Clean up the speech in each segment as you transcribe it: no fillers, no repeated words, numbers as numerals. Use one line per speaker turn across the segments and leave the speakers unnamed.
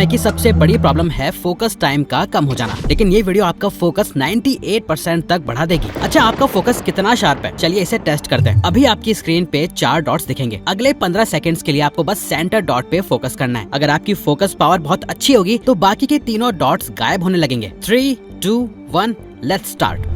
की सबसे बड़ी प्रॉब्लम है फोकस टाइम का कम हो जाना, लेकिन ये वीडियो आपका फोकस 98% तक बढ़ा देगी। अच्छा, आपका फोकस कितना शार्प है, चलिए इसे टेस्ट करते हैं। अभी आपकी स्क्रीन पे 4 डॉट्स दिखेंगे। अगले 15 सेकंड्स के लिए आपको बस सेंटर डॉट पे फोकस करना है। अगर आपकी फोकस पावर बहुत अच्छी होगी तो बाकी के तीनों डॉट्स गायब होने लगेंगे। 3, 2, 1, लेट्स स्टार्ट।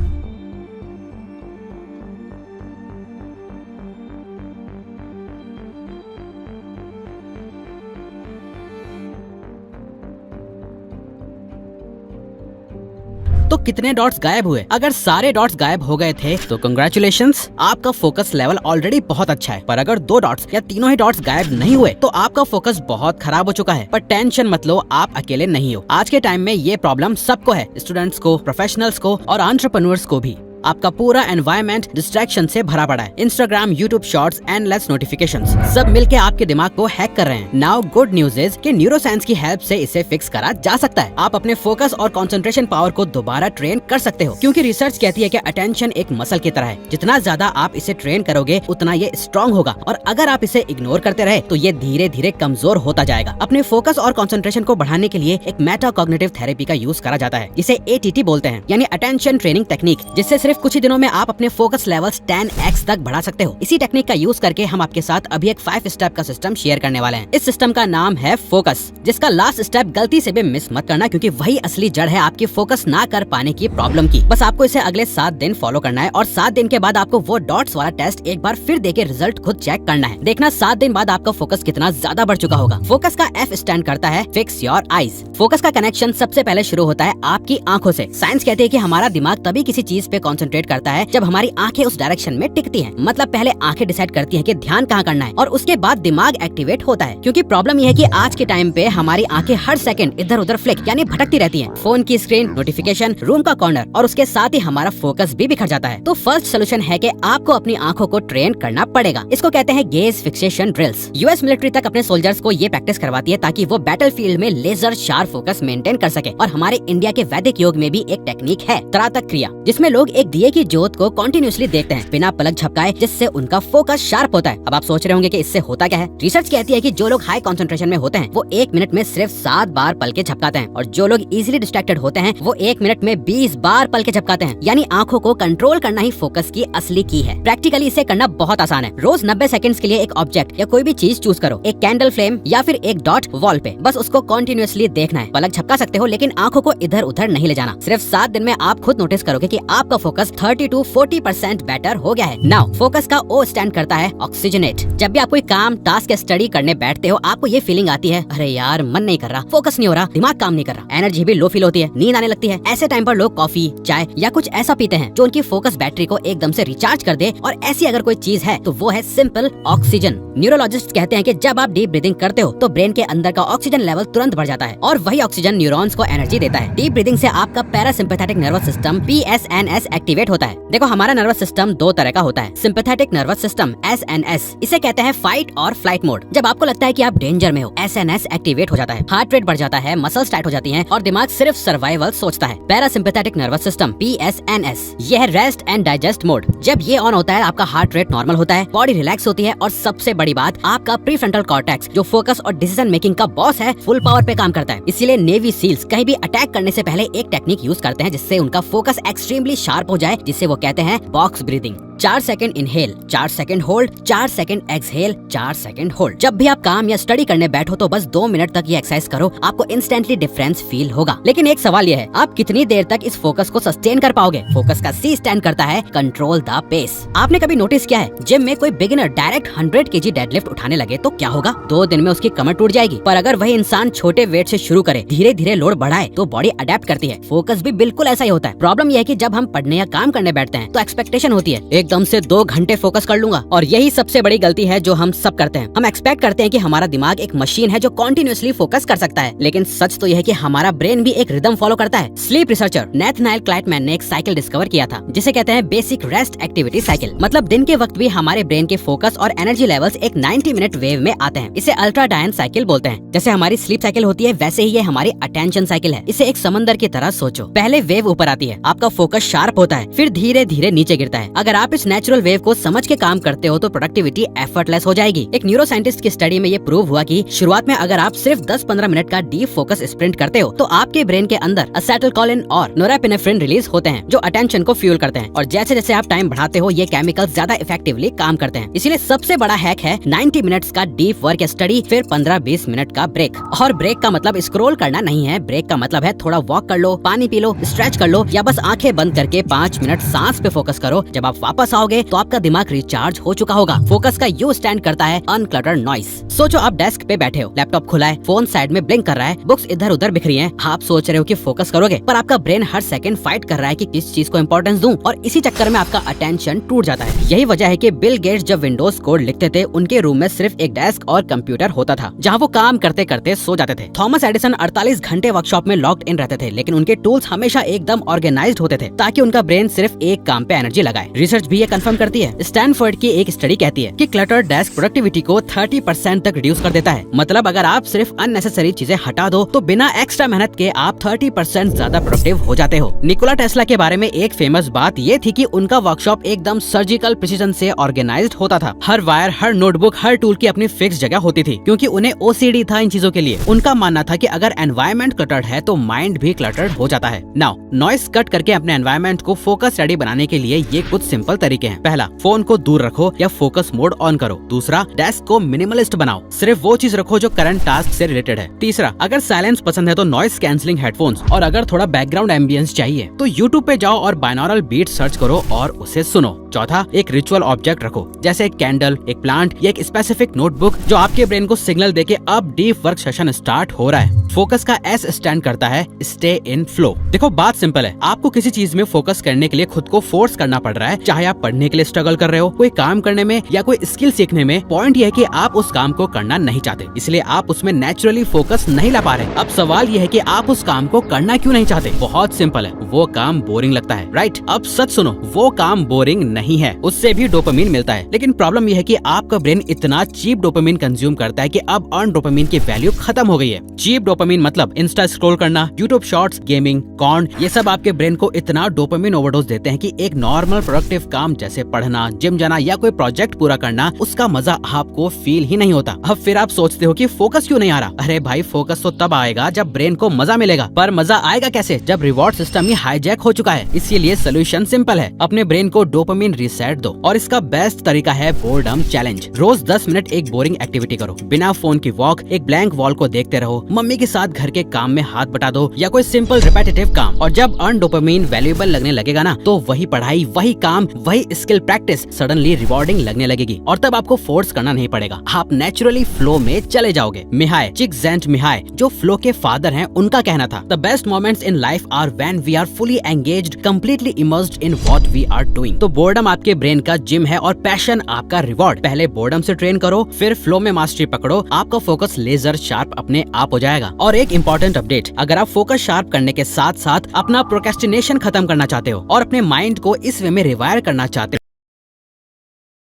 तो कितने डॉट्स गायब हुए? अगर सारे डॉट्स गायब हो गए थे तो कंग्रेचुलेशंस, आपका फोकस लेवल ऑलरेडी बहुत अच्छा है। पर अगर 2 डॉट्स या तीनों ही डॉट्स गायब नहीं हुए तो आपका फोकस बहुत खराब हो चुका है। पर टेंशन मत लो, आप अकेले नहीं हो। आज के टाइम में ये प्रॉब्लम सबको है, स्टूडेंट्स को, प्रोफेशनल्स को और एंटरप्रेन्योर्स को भी। आपका पूरा एनवायरनमेंट डिस्ट्रैक्शन से भरा पड़ा है। Instagram, YouTube shorts, endless notifications सब मिलके आपके दिमाग को हैक कर रहे हैं। नाउ गुड न्यूज इज कि न्यूरोसाइंस की हेल्प से इसे फिक्स करा जा सकता है। आप अपने फोकस और कंसंट्रेशन पावर को दोबारा ट्रेन कर सकते हो, क्योंकि रिसर्च कहती है कि अटेंशन एक मसल की तरह है। जितना ज्यादा आप इसे ट्रेन करोगे उतना ये स्ट्रॉन्ग होगा, और अगर आप इसे इग्नोर करते रहे तो ये धीरे धीरे कमजोर होता जाएगा। अपने फोकस और कंसंट्रेशन को बढ़ाने के लिए एक मेटाकॉग्निटिव थेरेपी का यूज करा जाता है, जिसे ATT बोलते हैं, यानी अटेंशन ट्रेनिंग टेक्निक, जिससे सिर्फ कुछ ही दिनों में आप अपने फोकस लेवल्स 10x तक बढ़ा सकते हो। इसी टेक्निक का यूज करके हम आपके साथ अभी एक 5 स्टेप का सिस्टम शेयर करने वाले हैं। इस सिस्टम का नाम है फोकस, जिसका लास्ट स्टेप गलती से भी मिस मत करना, क्योंकि वही असली जड़ है आपकी फोकस ना कर पाने की प्रॉब्लम की। बस आपको इसे अगले 7 दिन फॉलो करना है, और 7 दिन के बाद आपको वो डॉट्स वाला टेस्ट एक बार फिर देके रिजल्ट खुद चेक करना है। देखना 7 दिन बाद आपका फोकस कितना ज्यादा बढ़ चुका होगा। फोकस का F स्टैंड करता है फिक्स योर आईज। फोकस का कनेक्शन सबसे पहले शुरू होता है आपकी आंखों से। साइंस कहती है कि हमारा दिमाग तभी किसी चीज पे कॉन्सेंट्रेट करता है जब हमारी आंखें उस डायरेक्शन में टिकती हैं। मतलब पहले आंखें डिसाइड करती हैं कि ध्यान कहाँ करना है, और उसके बाद दिमाग एक्टिवेट होता है। क्योंकि प्रॉब्लम यह है कि आज के टाइम पे हमारी आंखें हर सेकंड इधर उधर फ्लिक यानी भटकती रहती हैं। फोन की स्क्रीन, नोटिफिकेशन, रूम का कॉर्नर, और उसके साथ ही हमारा फोकस भी बिखर जाता है। तो फर्स्ट सोल्यूशन है कि आपको अपनी आंखों को ट्रेन करना पड़ेगा। इसको कहते हैं gauge fixation drills. US military तक अपने सोल्जर्स को ये प्रैक्टिस करवाती है ताकि वो बैटलफील्ड में लेजर शार्प फोकस मेंटेन कर सके। और हमारे इंडिया के वैदिक योग में भी एक टेक्निक है, त्राटक क्रिया, जिसमें लोग एक दिए की ज्योत को कंटिन्यूअसली देखते हैं बिना पलक झपकाए, जिससे उनका फोकस शार्प होता है। अब आप सोच रहे होंगे कि इससे होता क्या है। रिसर्च कहती है कि जो लोग हाई कंसंट्रेशन में होते हैं वो 1 मिनट में सिर्फ 7 बार पलके झपकाते हैं, और जो लोग इजीली डिस्ट्रैक्टेड होते हैं वो 1 मिनट में 20 बार पलके झपकाते हैं। यानी आंखों को कंट्रोल करना ही फोकस की असली की है। प्रैक्टिकली इसे करना बहुत आसान है। रोज 90 सेकंड्स के लिए एक ऑब्जेक्ट या कोई भी चीज चूज करो, एक कैंडल फ्लेम या फिर एक डॉट वॉल पे, बस उसको कंटिन्यूअसली देखना है। पलक झपका सकते हो लेकिन आंखों को इधर उधर नहीं ले जाना। सिर्फ 7 दिन में आप खुद नोटिस करोगे कि आपका फोकस 30 to 40% बेटर हो गया है। नाउ फोकस का O स्टैंड करता है ऑक्सीजनेट। जब भी आप कोई काम, टास्क या स्टडी करने बैठते हो, आपको ये फीलिंग आती है, अरे यार मन नहीं कर रहा, फोकस नहीं हो रहा, दिमाग काम नहीं कर रहा, एनर्जी भी लो फील होती है, नींद आने लगती है। ऐसे टाइम पर लोग कॉफी, चाय या कुछ ऐसा पीते हैं जो उनकी फोकस बैटरी को एकदम से रिचार्ज कर दे, और ऐसी अगर कोई चीज है तो वो है सिंपल ऑक्सीजन। न्यूरोलॉजिस्ट कहते हैं कि जब आप डीप ब्रीदिंग करते हो तो ब्रेन के अंदर का ऑक्सीजन लेवल तुरंत बढ़ जाता है, और वही ऑक्सीजन न्यूरॉन्स को एनर्जी देता है। डीप ब्रीदिंग से आपका parasympathetic nervous system PSNS activate होता है। देखो, हमारा नर्वस सिस्टम 2 तरह का होता है। सिंपैथेटिक नर्वस सिस्टम SNS, इसे कहते हैं फाइट और फ्लाइट मोड। जब आपको लगता है कि आप डेंजर में हो, SNS एक्टिवेट हो जाता है, हार्ट रेट बढ़ जाता है, मसल्स टाइट हो जाती हैं, और दिमाग सिर्फ सर्वाइवल सोचता है। पैरासिम्पैथेटिक नर्वस सिस्टम PSNS, यह है रेस्ट एंड डाइजेस्ट मोड। जब ये ऑन होता है आपका हार्ट रेट नॉर्मल होता है, बॉडी रिलैक्स होती है, और सबसे बड़ी बात, आपका प्रीफ्रंटल कॉर्टेक्स जो फोकस और डिसीजन मेकिंग का बॉस है, फुल पावर पे काम करता है। इसीलिए नेवी सील्स कहीं भी अटैक करने से पहले एक टेक्निक यूज करते हैं जिससे उनका फोकस एक्सट्रीमली शार्प हो जाए, जिसे वो कहते हैं box breathing. 4 second inhale, 4 second hold, 4 second exhale, 4 second hold. जब भी आप काम या स्टडी करने बैठो तो बस 2 मिनट तक ये एक्सरसाइज करो, आपको इंस्टेंटली डिफरेंस फील होगा। लेकिन एक सवाल ये है, आप कितनी देर तक इस फोकस को सस्टेन कर पाओगे? फोकस का C स्टैंड करता है कंट्रोल द पेस। आपने कभी नोटिस किया है, जिम में कोई बिगिनर डायरेक्ट 100 kg डेडलिफ्ट उठाने लगे तो क्या होगा? 2 दिन में उसकी कमर टूट जाएगी। पर अगर वही इंसान छोटे वेट से शुरू करे, धीरे धीरे लोड बढ़ाए, तो बॉडी अडेप्ट करती है। फोकस भी बिल्कुल ऐसा ही होता है। प्रॉब्लम यह है कि जब हम पढ़ने या काम करने बैठते हैं तो एक्सपेक्टेशन होती है एकदम से 2 घंटे फोकस कर लूंगा, और यही सबसे बड़ी गलती है जो हम सब करते हैं। हम एक्सपेक्ट करते हैं कि हमारा दिमाग एक मशीन है जो कंटिन्यूअसली फोकस कर सकता है, लेकिन सच तो यह है कि हमारा ब्रेन भी एक रिदम फॉलो करता है। स्लीप रिसर्चर नेथनाइल क्लाइटमैन ने एक साइकिल डिस्कवर किया था जिसे कहते हैं बेसिक रेस्ट एक्टिविटी साइकिल। मतलब दिन के वक्त भी हमारे ब्रेन के फोकस और एनर्जी लेवल्स एक 90 मिनट वेव में आते हैं। इसे अल्ट्राडायन साइकिल बोलते हैं। जैसे हमारी स्लीप साइकिल होती है, वैसे ही ये हमारी अटेंशन साइकिल है। इसे एक समंदर की तरह सोचो। पहले वेव ऊपर आती है, आपका फोकस शार्प होता होता है, फिर धीरे धीरे नीचे गिरता है। अगर आप इस नेचुरल वेव को समझ के काम करते हो तो प्रोडक्टिविटी एफर्टलेस हो जाएगी। एक न्यूरो साइंटिस्ट की स्टडी में ये प्रूव हुआ कि शुरुआत में अगर आप सिर्फ 10-15 मिनट का डीप फोकस स्प्रिंट करते हो तो आपके ब्रेन के अंदर एसिटाइलकोलिन और नोरेपिनेफ्रिन रिलीज होते हैं जो अटेंशन को फ्यूल करते हैं, और जैसे जैसे आप टाइम बढ़ाते हो ये केमिकल ज्यादा इफेक्टिवली काम करते हैं। इसीलिए सबसे बड़ा हैक है 90 मिनट्स का डीप वर्क स्टडी, फिर 15-20 मिनट का ब्रेक। और ब्रेक का मतलब स्क्रॉल करना नहीं है, ब्रेक का मतलब है थोड़ा वॉक कर लो, पानी पी लो, स्ट्रेच कर लो, या बस आंखें बंद करके 5 मिनट सांस पे फोकस करो। जब आप वापस आओगे तो आपका दिमाग रिचार्ज हो चुका होगा। फोकस का यू स्टैंड करता है अनक्लटर्ड नॉइस। सोचो आप डेस्क पे बैठे हो, लैपटॉप खुला है, फोन साइड में ब्लिंक कर रहा है, बुक्स इधर उधर बिखरी हैं। आप सोच रहे हो कि फोकस करोगे, पर आपका ब्रेन हर सेकंड फाइट कर रहा है कि किस चीज को इंपॉर्टेंस दूं, और इसी चक्कर में आपका अटेंशन टूट जाता है। यही वजह है कि बिल गेट्स जब विंडोज कोड लिखते थे उनके रूम में सिर्फ एक डेस्क और कंप्यूटर होता था जहाँ वो काम करते करते सो जाते थे। थॉमस एडिसन 48 घंटे वर्कशॉप में लॉक्ड इन रहते थे, लेकिन उनके टूल्स हमेशा एकदम ऑर्गेनाइज्ड होते थे ताकि उनका ब्रेन सिर्फ एक काम पे एनर्जी लगाए। रिसर्च भी ये कंफर्म करती है। स्टैनफोर्ड की एक स्टडी कहती है कि क्लटर डेस्क प्रोडक्टिविटी को 30% तक रिड्यूस कर देता है। मतलब अगर आप सिर्फ अननेसेसरी चीजें हटा दो तो बिना एक्स्ट्रा मेहनत के आप 30% ज्यादा प्रोडक्टिव हो जाते हो। निकोला टेस्ला के बारे में एक फेमस बात ये थी कि उनका वर्कशॉप एकदम सर्जिकल प्रिसीजन से ऑर्गेनाइज्ड होता था। हर वायर, हर नोटबुक, हर टूल की अपनी फिक्स जगह होती थी, क्योंकि उन्हें ओसीडी था इन चीजों के लिए। उनका मानना था कि अगर एनवायरनमेंट क्लटर्ड है तो माइंड भी क्लटर्ड हो जाता है। नाउ नॉइस कट करके अपने एनवायरनमेंट को फोकस रेडी बनाने के लिए ये कुछ सिंपल तरीके हैं। पहला, फोन को दूर रखो या फोकस मोड ऑन करो। दूसरा, डेस्क को मिनिमलिस्ट बनाओ, सिर्फ वो चीज रखो जो करंट टास्क से रिलेटेड है। तीसरा, अगर साइलेंस पसंद है तो नॉइस कैंसिलिंग हेडफोन्स, और अगर थोड़ा बैकग्राउंड एम्बियंस चाहिए तो यूट्यूब पे जाओ और बाइनॉरल बीट सर्च करो और उसे सुनो। चौथा, एक रिचुअल ऑब्जेक्ट रखो, जैसे एक कैंडल, एक प्लांट या एक स्पेसिफिक नोटबुक जो आपके ब्रेन को सिग्नल देके अब डीप वर्क सेशन स्टार्ट हो रहा है। फोकस का एस स्टैंड करता है स्टे इन फ्लो। देखो बात सिंपल है, आपको किसी चीज में फोकस करने के लिए खुद को फोर्स करना पड़ रहा है, चाहे आप पढ़ने के लिए स्ट्रगल कर रहे हो, कोई काम करने में या कोई स्किल सीखने में। पॉइंट यह है कि आप उस काम को करना नहीं चाहते, इसलिए आप उसमें नेचुरली फोकस नहीं ला पा रहे। अब सवाल यह है कि आप उस काम को करना क्यों नहीं चाहते। बहुत सिंपल है, वो काम बोरिंग लगता है, राइट? अब सच सुनो, वो काम बोरिंग नहीं है, उससे भी डोपामिन मिलता है, लेकिन प्रॉब्लम यह है कि आपका ब्रेन इतना चीप डोपामिन कंज्यूम करता है कि अब अर्न डोपामिन की वैल्यू खत्म हो गई है। चीप डोपामिन मतलब इंस्टा स्क्रॉल करना, यूट्यूब शॉर्ट्स, गेमिंग, कॉर्न, ये सब आपके ब्रेन को इतना डोपामिन ओवरडोज देते हैं कि एक नॉर्मल प्रोडक्टिव काम जैसे पढ़ना, जिम जाना या कोई प्रोजेक्ट पूरा करना, उसका मजा आपको फील ही नहीं होता। अब फिर आप सोचते हो कि फोकस क्यों नहीं आ रहा। अरे भाई, फोकस तो तब आएगा जब ब्रेन को मजा मिलेगा, पर मजा आएगा कैसे जब रिवॉर्ड सिस्टम ही हाईजैक हो चुका है। इसीलिए सोल्यूशन सिंपल है, अपने ब्रेन को डोपामिन रीसेट दो, और इसका बेस्ट तरीका है बोर्डम चैलेंज। रोज 10 मिनट एक बोरिंग एक्टिविटी करो, बिना फोन की वॉक, एक ब्लैंक वॉल को देखते रहो, मम्मी के साथ घर के काम में हाथ बटा दो, या कोई सिंपल रिपीटेटिव काम। और जब अर्न डोपामिन वैल्यूएबल लगने लगेगा ना, तो वही पढ़ाई, वही काम, वही स्किल प्रैक्टिस सडनली रिवॉर्डिंग लगने लगेगी, और तब आपको फोर्स करना नहीं पड़ेगा, आप नेचुरली फ्लो में चले जाओगे। मिहाई चिक्सजेंटमिहाई, जो फ्लो के फादर हैं, उनका कहना था, the best moments in life are when we are fully engaged, completely immersed in what we are doing. तो बोर्डम आपके ब्रेन का जिम है और पैशन आपका रिवॉर्ड। पहले बोर्डम से ट्रेन करो, फिर फ्लो में मास्टरी पकड़ो, आपका फोकस लेजर शार्प अपने आप हो जाएगा। और एक इंपॉर्टेंट अपडेट, अगर आप फोकस शार्प करने के साथ साथ अपना प्रोक्रेस्टिनेशन खत्म करना चाहते हो और अपने माइंड को इस वे में रिवायर करना चाहते हो